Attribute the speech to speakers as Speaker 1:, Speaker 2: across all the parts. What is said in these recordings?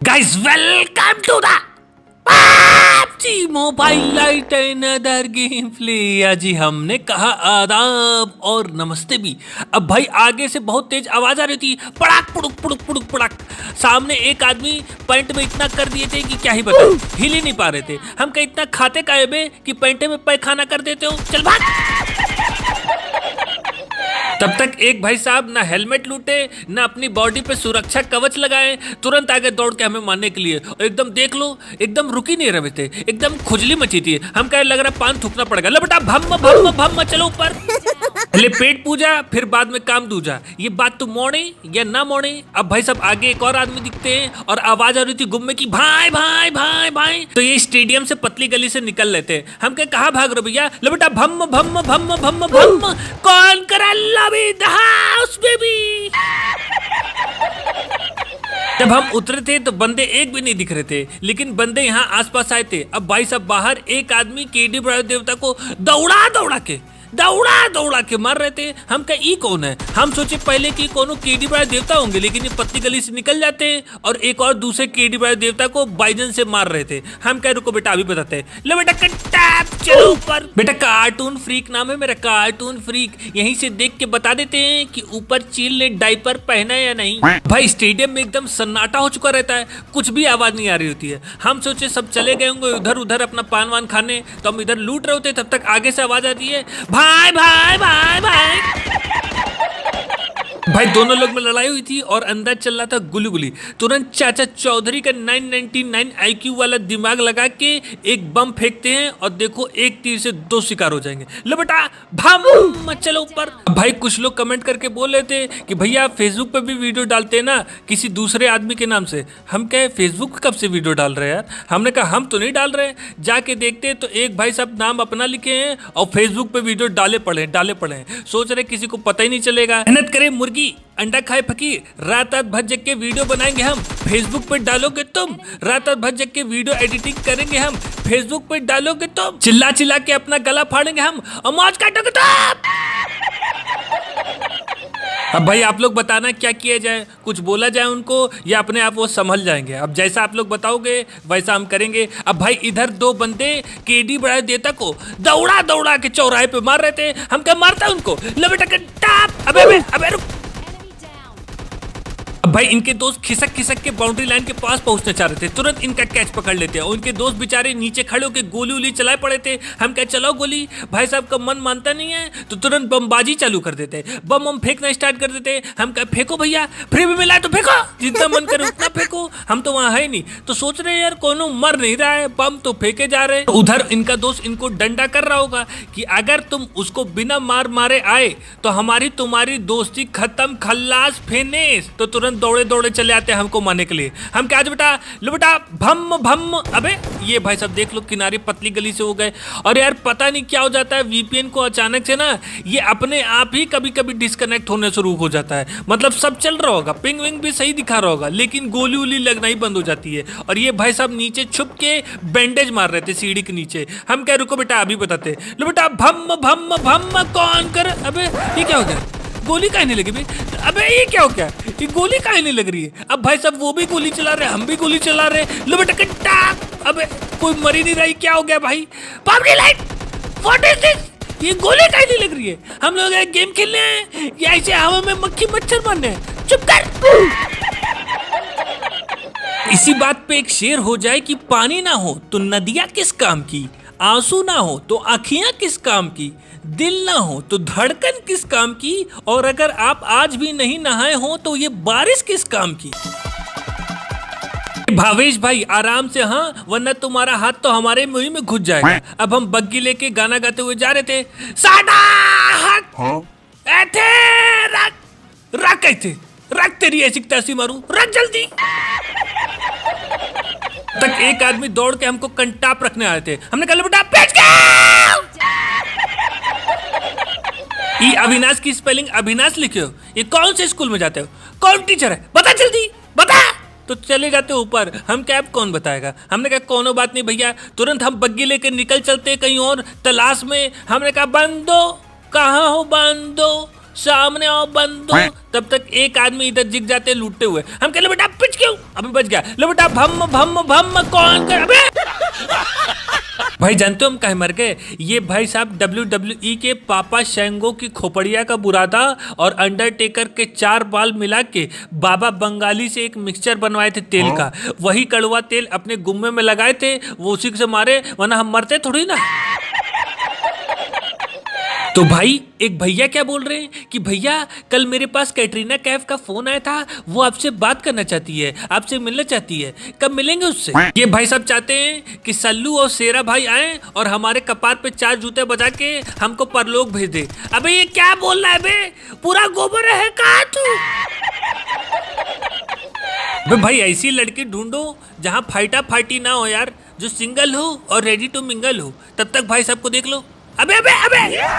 Speaker 1: Guys, welcome to the PUBG Mobile Lite another game play. जी हमने कहा आदाब और नमस्ते भी। अब भाई आगे से बहुत तेज आवाज आ रही थी, पड़ाक पुड़ुक पुड़ुक पुड़ुक पड़ाक। सामने एक आदमी पैंट में इतना कर दिए थे कि क्या ही बताओ, हिल ही नहीं पा रहे थे। हम कहीं इतना खाते काहे बे कि पैंटे में पैखाना कर देते हो, चल भाग। तब तक एक भाई साहब ना हेलमेट लूटे ना अपनी बॉडी पे सुरक्षा कवच लगाए, तुरंत आगे दौड़ के हमें मारने के लिए। और एकदम देख लो, एकदम रुक ही नहीं रहे थे, एकदम खुजली मची थी। हम कहे लग रहा पान थूकना पड़ेगा। लो बेटा भम भम भम चलो ऊपर। पहले पेट पूजा फिर बाद में काम दूजा, ये बात तो मोड़े या ना मोड़े। अब भाई साहब आगे एक और आदमी दिखते हैं और आवाज आ रही थी गुम्मे की, भाई भाई भाई भाई। तो ये स्टेडियम से पतली गली से निकल लेते हैं। हम कहे कहाँ भाग रहे भैया? लो बेटा भम भम भम भम भम। कौन करा लवी द हाउस बेबी। जब हम उतरे थे तो बंदे एक भी नहीं दिख रहे थे, लेकिन बंदे यहाँ आसपास आए थे। अब भाई साहब बाहर एक आदमी केडी ब्राह्मण देवता को दौड़ा के मार रहे थे। हम कहा ई कौन है? हम सोचे पहले कि कोनो केडी ब्राह्मण देवता होंगे, लेकिन ये पत्ती गली से निकल जाते हैं और एक और दूसरे केडी ब्राह्मण देवता को बाइजन से मार रहे थे। हम कह रुको बेटा अभी बताते हैं। लो बेटा टैप चलो ऊपर। बेटा कार्टून फ्रीक नाम है मेरा, कार्टून फ्रीक। यहीं से देख के बता देते हैं कि ऊपर चील ने डायपर पहना या नहीं। भाई स्टेडियम में एकदम सन्नाटा हो चुका रहता है, कुछ भी आवाज नहीं आ रही होती है। हम सोचे सब चले गए होंगे उधर उधर अपना पान वान खाने, तो हम इधर लूट रहे होते। तब तक आगे से आवाज आती है, भाई भाई भाई भाई। भाई दोनों लोग में लड़ाई हुई थी और अंदर चल रहा था गुली गुली। तुरंत चाचा चौधरी का 999 IQ वाला दिमाग लगा के एक बम फेंकते हैं और देखो एक तीर से दो शिकार हो जाएंगे। लो बेटा भम चलो ऊपर। भाई कुछ लोग कमेंट करके बोल रहे थे कि भैया फेसबुक पे भी वीडियो डालते हैं ना किसी दूसरे आदमी के नाम से। हम कहे फेसबुक कब से वीडियो डाल रहे हैं यार? हमने कहा हम तो नहीं डाल रहे। जाके देखते तो एक भाई साहब नाम अपना लिखे हैं और फेसबुक पे वीडियो डाले पड़े हैं। सोच रहे किसी को पता ही नहीं चलेगा। मेहनत करे मुर्गी अंडा खाए फकीर, रात भर जग के वीडियो बनाएंगे हम, फेसबुक पे डालोगे तुम। रात भर जग के वीडियो एडिटिंग करेंगे हम, फेसबुक पे डालोगे तुम। चिल्ला चिल्ला के अपना गला फाड़ेंगे हम और मौज काटोगे तुम। अब भाई आप लोग बताना क्या किया जाए, कुछ बोला जाए उनको या अपने आप वो संभल जाएंगे? अब जैसा आप लोग बताओगे वैसा हम करेंगे। अब भाई इधर दो बंदे केडी ब्राह्मण देवता को दौड़ा के चौराहे पे मार रहे थे। हम क्या मारता उनको? लो बेटा टाप। अबे रुक। अब भाई इनके दोस्त खिसक के बाउंड्री लाइन के पास पहुंचना चाह रहे थे, तुरंत इनका कैच पकड़ लेते हैं। उनके दोस्त बेचारे नीचे खड़े होकर गोली उली चलाए पड़े थे। हम क्या चलाओ गोली। भाई साहब का मन मानता नहीं है तो तुरंत बमबाजी चालू कर देते, बम फेंकना स्टार्ट कर देते। हम क्या फेंको भैया, फ्री में मिला है तो फेंको, जितना मन करे उतना फेंको। हम तो वहां है नहीं तो सोच रहे यार कोनो मर नहीं रहा है, बम तो फेंके जा रहे। उधर इनका दोस्त इनको डंडा कर रहा होगा कि अगर तुम उसको बिना मार मारे आए तो हमारी तुम्हारी दोस्ती खत्म, खल्लास फिनिश। तो तुरंत दौड़े चले आते हैं हमको मारने के लिए। हम क्या आज बेटा लो बेटा भम। अबे ये भाई साहब देख लो किनारे पतली गली से हो गए। और यार पता नहीं क्या हो जाता है, वीपीएन को अचानक से ना ये अपने आप ही कभी कभी डिस्कनेक्ट होने शुरू हो जाता है। मतलब सब चल रहा होगा, पिंग विंग भी सही दिखा रहा होगा, लेकिन गोली उली लगना ही बंद हो जाती है। और ये भाई साहब नीचे छुप के बैंडेज मार रहे थे सीढ़ी के नीचे। हम क्या रुको बेटा अभी बताते। लो बेटा भम कौन कर। अबे ये क्या हो गया? गोली काहे नहीं लगी भाई? अबे ये क्या हो गया? ये गोली काहे नहीं लग रही है? अब भाई साहब वो भी गोली चला रहे, हम भी गोली चला रहे। लो बेटा कट्टा। अबे कोई मर ही नहीं रही, क्या हो गया भाई? PUBG light what is this? ये गोली काहे नहीं लग रही है? हम लोग गेम खेलने हैं या ऐसे हवा में मक्खी मच्छर मारने हैं? चुप कर। इसी बात पे एक शेर हो जाए कि पानी ना हो तो नदियां किस काम की, आंसू ना हो तो आंखियां किस काम की, दिल ना हो तो धड़कन किस काम की, और अगर आप आज भी नहीं नहाए हो तो ये बारिश किस काम की। भावेश भाई आराम से, हाँ, वरना तुम्हारा हाथ तो हमारे मुंह में घुस जाएगा। अब हम बग्गी लेके गाना गाते हुए जा रहे थे। साडा ऐथे रख ऐथे रख, तेरी ऐसी तैसी मारूं, रख जल्दी। तक एक आदमी दौड़ के हमको कंटाप रखने आए थे। हमने कहा बेटा पेच ये अविनाश की स्पेलिंग अविनाश लिखे हो, ये कौन से स्कूल में जाते हो, कौन टीचर है, बता जल्दी बता। तो चले जाते ऊपर। हम क्या कौन बताएगा? हमने कहा कोनो बात नहीं भैया। तुरंत हम बग्गी लेके निकल चलते कहीं और तलाश में। हमने कहा बंदो कहाँ हो बंदो, सामने आओ बंदो। तब तक एक आदमी इधर दिख जाते हैं लूटते हुए। हम कह लो बेटा पिच क्यों, अभी बच गया। लो बेटा भम भम भम कौन कर, अबे भाई जानते हो हम कहे मर गए? ये भाई साहब WWE के पापा शेंगो की खोपड़िया का बुरादा और अंडरटेकर के 4 बाल मिला के बाबा बंगाली से एक मिक्सचर बनवाए थे तेल का। वही कड़वा तेल अपने गुम्मे में लगाए थे, वो उसी से मारे, वरना हम मरते थोड़ी ना। तो भाई एक भैया क्या बोल रहे हैं कि भैया कल मेरे पास कैटरीना कैफ का फोन आया था, वो आपसे बात करना चाहती है, आपसे मिलना चाहती है, कब मिलेंगे उससे? ये भाई साहब चाहते हैं कि सल्लू और शेरा भाई आए और हमारे कपार पे 4 जूते बजा के हमको परलोक भेज दे। अबे ये क्या बोल रहा है बे, पूरा गोबर है कहाँ तू? भाई ऐसी लड़की ढूंढो जहाँ फाइटा फाइटी ना हो यार, जो सिंगल हो और रेडी टू मिंगल हो। तब तक भाई साहब को देख लो। अबे अबे अबे,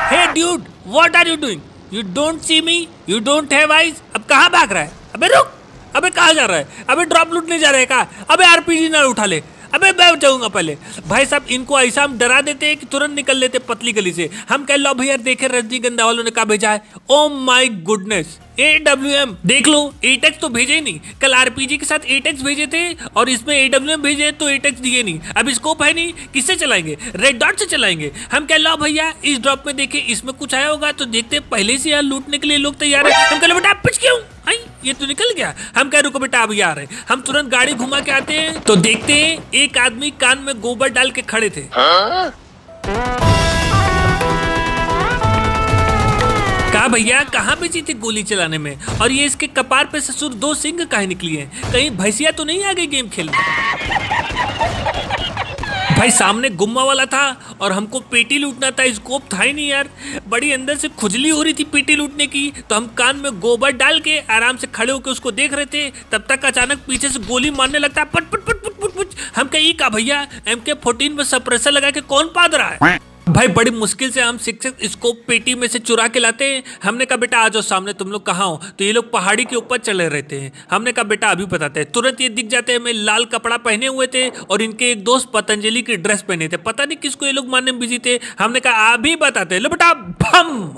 Speaker 1: hey dude what are you doing? You don't see me, you don't have eyes. अब कहाँ भाग रहा है? अबे रुक, अबे कहाँ जा रहा है? अबे ड्रॉप लूटने जा रहा है क्या? अबे RPG ना उठा ले। अबे मैं जाऊंगा पहले। भाई साहब इनको ऐसा हम डरा देते हैं कि तुरंत निकल लेते पतली गली से। हम कह लो भैया देखे रजनीगंधा वालों ने क्या भेजा है। ओ माय गुडनेस, AWM देख लो, एटेक्स तो भेजे ही नहीं। कल RPG के साथ एटेक्स भेजे थे और इसमें AWM भेजे तो एटेक्स दिए नहीं। अब स्कोप है नहीं, किससे चलाएंगे? रेड डॉट से चलाएंगे। हम कह लो भैया इस ड्रॉप में देखे इसमें कुछ आया होगा तो देखते, पहले से यहाँ लूटने के लिए लोग तैयार है। हम कह लो बेटा पिच क्यों आई, ये तो निकल गया। हम कह रुको बेटा अभी आ रहे। हम तुरंत गाड़ी घुमा के आते हैं तो देखते हैं एक आदमी कान में गोबर डाल के खड़े थे। कहा भैया कहाँ बिजी थी गोली चलाने में, और ये इसके कपार पे ससुर 2 सिंग काहे निकली हैं? कहीं भैंसिया तो नहीं आ गई गेम खेलने? भाई सामने गुम्मा वाला था और हमको पेटी लूटना था, स्कोप था ही नहीं यार। बड़ी अंदर से खुजली हो रही थी पेटी लूटने की, तो हम कान में गोबर डाल के आराम से खड़े होकर उसको देख रहे थे। तब तक अचानक पीछे से गोली मारने लगता है, पट पट पट पट पट पट। हम कही का भैया MK14 में सप्रेसर लगा के कौन पाद रहा है? भाई बड़ी मुश्किल से हम शिक्षक स्कोप पेटी में से चुरा के लाते हैं। हमने कहा बेटा आ जाओ सामने, तुम लोग कहाँ हो? तो ये लोग पहाड़ी के ऊपर चले रहते हैं। हमने कहा बेटा अभी बताते हैं। तुरंत ये दिख जाते हैं, हमें लाल कपड़ा पहने हुए थे और इनके एक दोस्त पतंजलि की ड्रेस पहने थे। पता नहीं किसको ये लोग मारने में बिजी थे। हमने कहा अभी बताते हैं। लो बेटा भम।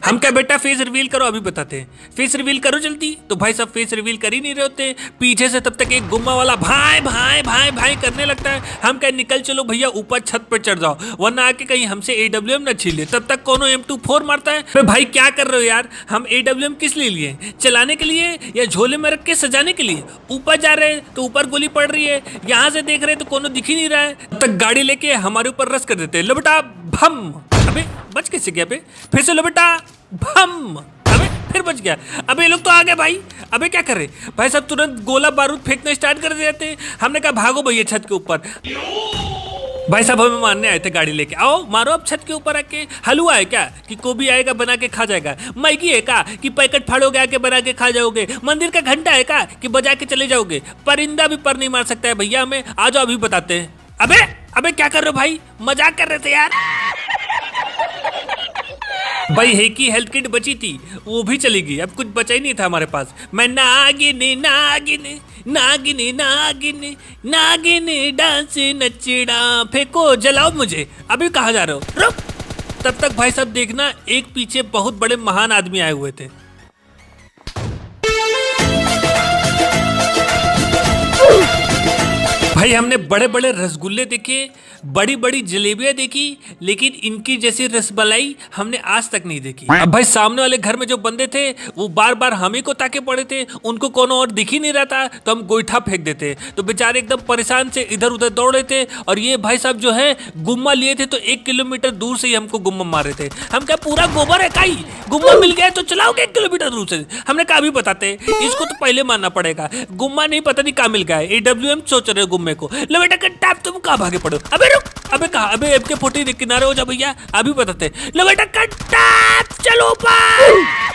Speaker 1: हम क्या बेटा फेस रिवील करो, अभी बताते हैं। फेस रिवील करो जल्दी। तो भाई सब फेस रिवील कर ही नहीं रहे होते। पीछे से तब तक एक गुम्मा वाला भाई भाई भाई भाई करने लगता है। हम क्या निकल चलो भैया ऊपर छत पर चढ़ जाओ, वरना आके कहीं हमसे AWM न छीन ले। तब तक कोनो M24 मारता है। भाई क्या कर रहे हो यार? हम AWM किस लिए लिए? चलाने के लिए या झोले में रख के सजाने के लिए? ऊपर जा रहे हैं तो ऊपर गोली पड़ रही है, यहाँ से देख रहे हैं तो कोनो दिख ही नहीं रहा है। तब तक गाड़ी लेके हमारे ऊपर रस कर देते हैं। लो बेटा भम। अबे बच कैसे गया बे? फिर से लो बेटा भम। अबे फिर बच गया। अबे ये लोग तो आ गए भाई। अबे क्या कर रहे भाई साहब? तुरंत गोला बारूद फेंकना स्टार्ट कर देते हैं। हमने कहा भागो भैया छत के ऊपर। भाई साहब हमें मारने आए थे गाड़ी लेके। आओ मारो अब छत के ऊपर आके। हलवा है क्या कि कोबी आएगा बना के खा जाएगा? मैगी है क्या कि पैकेट फाड़ोगे आके बना के खा जाओगे? मंदिर का घंटा है क्या कि बजा के चले जाओगे? परिंदा भी पर नहीं मार सकता है भैया हमें। आ जाओ अभी बताते हैं। अबे अबे क्या कर रहे हो भाई? मजाक कर रहे थे यार। भाई है की हेल्थ किट बची थी, वो भी चली गई। अब कुछ बचा ही नहीं था हमारे पास। मैं नागिने नागिने नागिने नागिने नागिने डांस नचड़ा, फेंको जलाओ मुझे। अभी कहाँ जा रहे हो? रुक। तब तक भाई साहब देखना एक पीछे बहुत बड़े महान आदमी आए हुए थे। भाई हमने बड़े बड़े रसगुल्ले देखे, बड़ी बड़ी जलेबियां देखी, लेकिन इनकी जैसी रसमलाई हमने आज तक नहीं देखी। अब भाई सामने वाले घर में जो बंदे थे वो बार बार हम ही को ताके पड़े थे। उनको कोनो और दिख ही नहीं रहा था तो हम गोईठा फेंक देते। तो बेचारे एकदम परेशान से इधर उधर दौड़ रहे थे। और ये भाई साहब जो है गुम्मा लिए थे तो 1 किलोमीटर दूर से ही हमको गुम्मा मार रहे थे। हम क्या पूरा गोबर है काई? गुम्मा मिल गया तो चलाओगे 1 किलोमीटर दूर से? हमने कहा अभी बताते, इसको तो पहले मानना पड़ेगा। गुम्मा नहीं पता नहीं कहाँ मिल गया है। AWM सोच रहे गुम्मे को। लो बेटा कट्टाप तुम कहाँ भागे पड़ो? अबे रुक। अबे कहा? अबे MK14 किनारे हो जा भैया, अभी बताते। लो बेटा कट्टाप चलो ऊपर।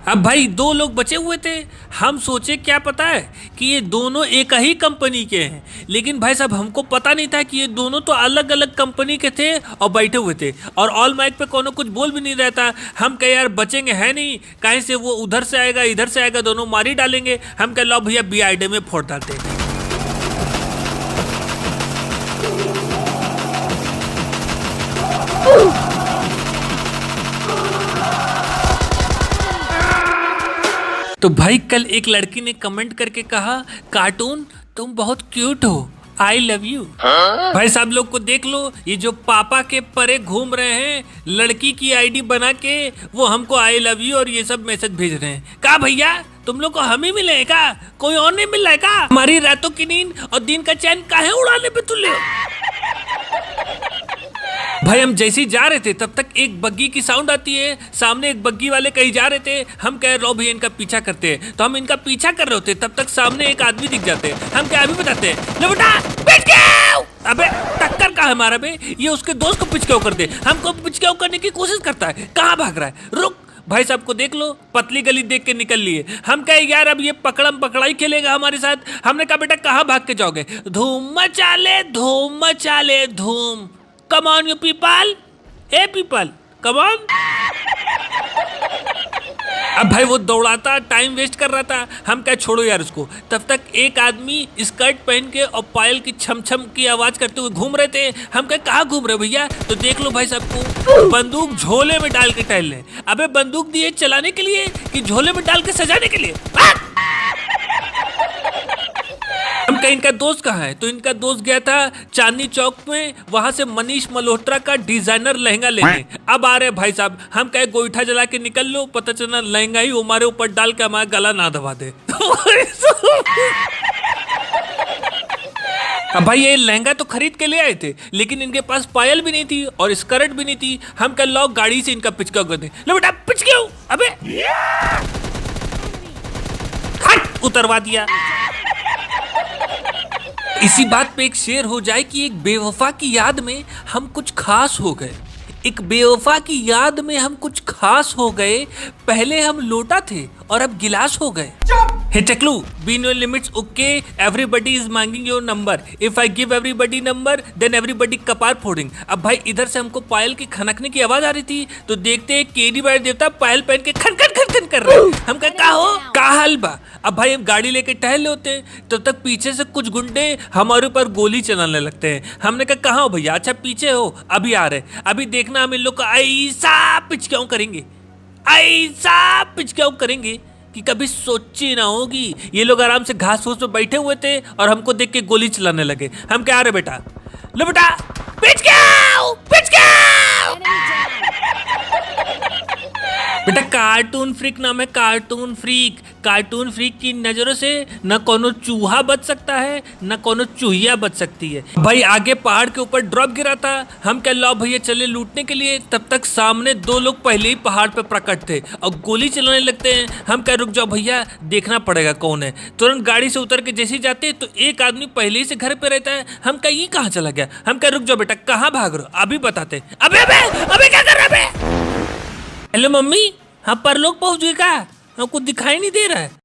Speaker 1: अब भाई 2 लोग बचे हुए थे। हम सोचे क्या पता है कि ये दोनों एक ही कंपनी के हैं, लेकिन भाई साहब हमको पता नहीं था कि ये दोनों तो अलग अलग कंपनी के थे और बैठे हुए थे। और ऑल माइक पे कोनो कुछ बोल भी नहीं रहता। हम कहे यार बचेंगे है नहीं, कहीं से वो उधर से आएगा इधर से आएगा, दोनों मारी डालेंगे। हम कह लो भैया BID में फोड़ डालते हैं। तो भाई कल एक लड़की ने कमेंट करके कहा, कार्टून तुम बहुत क्यूट हो, आई लव यू। भाई साहब लोग को देख लो, ये जो पापा के परे घूम रहे हैं लड़की की आईडी बना के, वो हमको आई लव यू और ये सब मैसेज भेज रहे हैं। का भैया तुम लोग को हम ही मिले का, कोई और नहीं मिल रहा है का? हमारी रातों की नींद और दिन का चैन काहे उड़ाने पे तुले? भाई हम जैसे ही जा रहे थे तब तक एक बग्गी की साउंड आती है, सामने एक बग्गी वाले कहीं जा रहे थे, हम कह रहे भैया इनका पीछा करते हैं, तो हम इनका पीछा कर रहे होते तब तक सामने एक आदमी दिख जाते हैं, हम क्या अभी बताते हैं, लो बेटा बैठ गया। अबे टक्कर का हमारा बे, ये उसके दोस्त को पिचकाऊ कर दे, हमको पिचकाऊ करने की कोशिश करता है, कहाँ भाग रहा है, रुक। भाई साहब को देख लो, पतली गली देख के निकल लिए। हम कहे यार अब ये पकड़म पकड़ाई खेलेगा हमारे साथ। हमने कहा बेटा कहाँ भाग के जाओगे, धूम मचा ले धूम। Come on you people, hey people, come on। अब भाई वो दौड़ाता, टाइम वेस्ट कर रहा था, हम क्या छोड़ो यार उसको। तब तक एक आदमी स्कर्ट पहन के और पायल की छम छम की आवाज करते हुए घूम रहे थे। हम क्या कहाँ घूम रहे भैया? तो देख लो भाई साहब को बंदूक झोले में डाल के टहल रहे। अबे बंदूक दिए चलाने के लिए कि झोले में डाल के सजाने के लिए? हम कहीं इनका दोस्त कहाँ है, तो इनका दोस्त गया था चांदनी चौक में, वहां से मनीष मल्होत्रा का डिजाइनर लहंगा लेने। अब आ रहे भाई साहब, हम कहे गोईठा जला के निकल लो, पता चला लहंगा ही हमारे ऊपर डाल के हमारा गला ना दबा दे। अब भाई ये लहंगा तो खरीद के ले आए थे, लेकिन इनके पास पायल भी नहीं थी और स्कर्ट भी नहीं थी। हम कह लो गाड़ी से इनका पिचका कर दे। लो बेटा पिचके, अबे उतरवा दिया। इसी बात पे एक शेर हो जाए कि एक बेवफा की याद में हम कुछ खास हो गए। एक बेवफा की याद में हम कुछ खास हो गए। पहले हम लोटा थे और अब गिलास हो गए। हे टकलू, be in your limits, okay, everybody is मांगिंग your number, if I give everybody number then everybody कपार फोड़िंग। अब भाई इधर से हमको पायल की खनकने की आवाज आ रही थी, तो देखते हैं केडी बाई देवता पायल पहन के खन खन खन खन कर रहे हैं। हम का हो का हाल बा? अब भाई हम गाड़ी लेके टहल होते हैं, तब तक पीछे से कुछ गुंडे हमारे ऊपर गोली चलाने लगते हैं। हमने कहा कहाँ हो भैया? अच्छा पीछे हो, अभी आ रहे। अभी देखना हम इन लोग को ऐसा पिचकाऊ करेंगे, ऐसा पिचकाऊ करेंगे कि कभी सोची ना होगी। ये लोग आराम से घास फूस में बैठे हुए थे और हमको देख के गोली चलाने लगे। हम क्या आ रहे बेटा, लो बेटा पिचकाऊ पिचकाऊ। बेटा कार्टून फ्रीक नाम है, कार्टून फ्रीक। कार्टून फ्रीक की नजरों से न कोनो चूहा बच सकता है न कोनो चूहिया बच सकती है। भाई आगे पहाड़ के ऊपर ड्रॉप गिरा था, हम क्या लो भैया चले लूटने के लिए। तब तक सामने दो लोग पहले ही पहाड़ पे प्रकट थे और गोली चलाने लगते हैं। हम क्या रुक जाओ भैया, देखना पड़ेगा कौन है। तुरंत गाड़ी से उतर के जैसे ही जाते तो एक आदमी पहले ही से घर पे रहता है। हम क्या ये कहाँ चला गया? हम क्या रुक जाओ बेटा, कहाँ भाग रहे हो? अभी बताते। अबे अबे अबे क्या कर रहे? हेलो मम्मी, हाँ परलोक पहुंच गए का? हमको दिखाई नहीं दे रहा है।